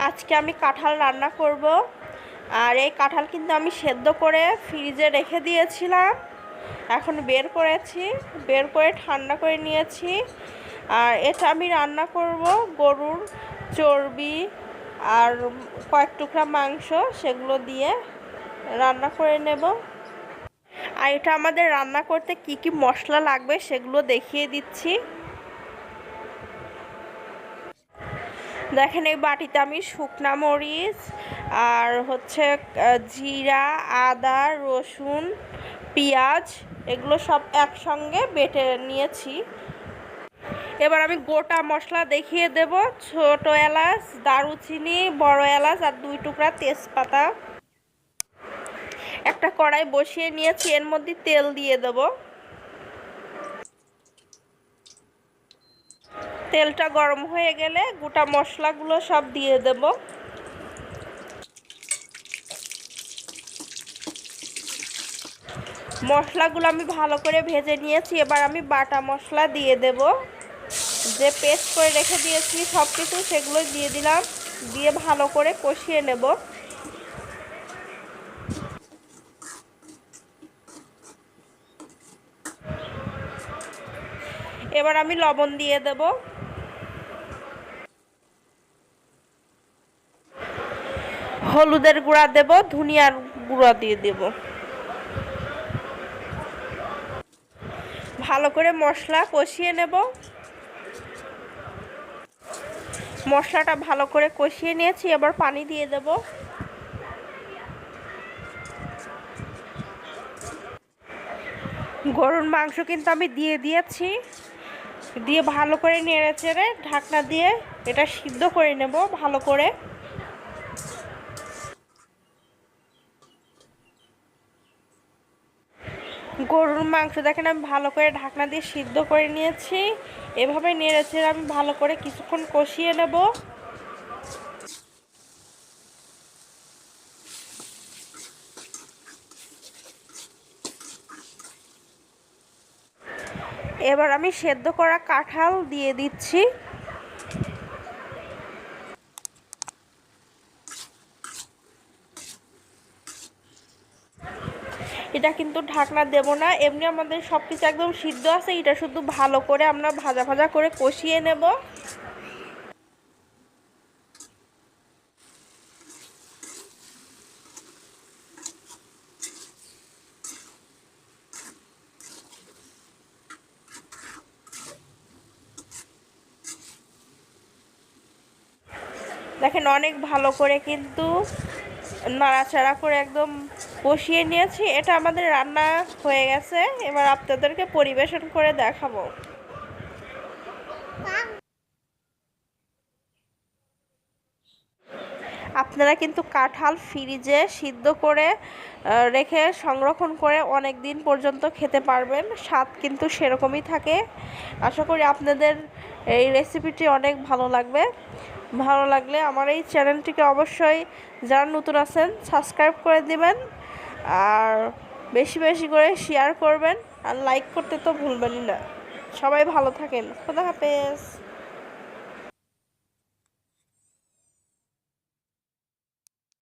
আজকে আমি কাঁঠাল রান্না করব। আর এই কাঁঠাল কিন্তু আমি সেদ্ধ করে ফ্রিজে রেখে দিয়েছিলাম, এখন বের করেছি, বের করে ঠান্ডা করে নিয়েছি। আর এটা আমি রান্না করব গরুর চর্বি আর কয়েক টুকরা মাংস, সেগুলো দিয়ে রান্না করে নেব। আর এটা আমাদের রান্না করতে কি কি মশলা লাগবে সেগুলো দেখিয়ে দিচ্ছি। দেখেন এই বাটিতে আমি শুকনা মরিচ আর হচ্ছে জিরা, আদা, রসুন, পেঁয়াজ এগুলো সব একসঙ্গে বেটে নিয়েছি। এবার আমি গোটা মশলা দেখিয়ে দেব। ছোট এলাচ, দারুচিনি, বড় এলাচ আর 2 টুকরা তেজপাতা। একটা কড়াই বসিয়ে নিয়েছি, এর মধ্যে তেল দিয়ে দেব। তেলটা গরম হয়ে গেলে গোটা মশলাগুলো সব দিয়ে দেব। মশলাগুলো আমি ভালো করে ভেজে নিয়েছি। এবার আমি বাটা মশলা দিয়ে দেব, যে পেস্ট করে রেখে দিয়েছি সব কিছু সেগুলো দিয়ে দিলাম, দিয়ে ভালো করে কষিয়ে নেব। এবার আমি লবণ দিয়ে দেব। হলুদের গুঁড়া দেব, ধনিয়ার গুঁড়া দিয়ে দেব। ভালো করে মশলা কষিয়ে নেব। মশলাটা ভালো করে কষিয়ে নিয়েছি, এবার পানি দিয়ে দেব। গরুর মাংস কিন্তু আমি দিয়ে দিয়েছি, দিয়ে ভালো করে নেড়ে চেড়ে ঢাকনা দিয়ে এটা সিদ্ধ করে নেব ভালো করে। গরুর মাংস দেখেন আমি ভালো করে ঢাকনা দিয়ে সিদ্ধ করে নিয়েছি। এভাবে নেড়ে চেড়ে আমি ভালো করে কিছুক্ষণ কষিয়ে নেব। এবার আমি সেদ্ধ করা কাঁঠাল দিয়ে দিচ্ছি। এটা কিন্তু ঢাকনা দেব না, এমনি আমাদের সব কিছু একদম সিদ্ধ আছে, এটা শুধু ভালো করে আমরা ভাজা ভাজা করে কষিয়ে নেব। দেখেন অনেক ভালো করে কিন্তু নাড়াচাড়া করে একদম কষিয়ে নিয়েছি। এটা আমাদের রান্না হয়ে গেছে, এবার আপনাদেরকে পরিবেশন করে দেখাবো। আপনারা কিন্তু কাঁঠাল ফ্রিজে সিদ্ধ করে রেখে সংরক্ষণ করে অনেক দিন পর্যন্ত খেতে পারবেন, স্বাদ কিন্তু সেরকমই থাকে। আশা করি আপনাদের এই রেসিপিটি অনেক ভালো লাগবে। ভালো লাগলে আমার এই চ্যানেলটিকে অবশ্যই, যারা নতুন আছেন, সাবস্ক্রাইব করে দিবেন আর বেশি বেশি করে শেয়ার করবেন আর লাইক করতে তো ভুলবেনই না। সবাই ভালো থাকেন। খোদা হাফেজ।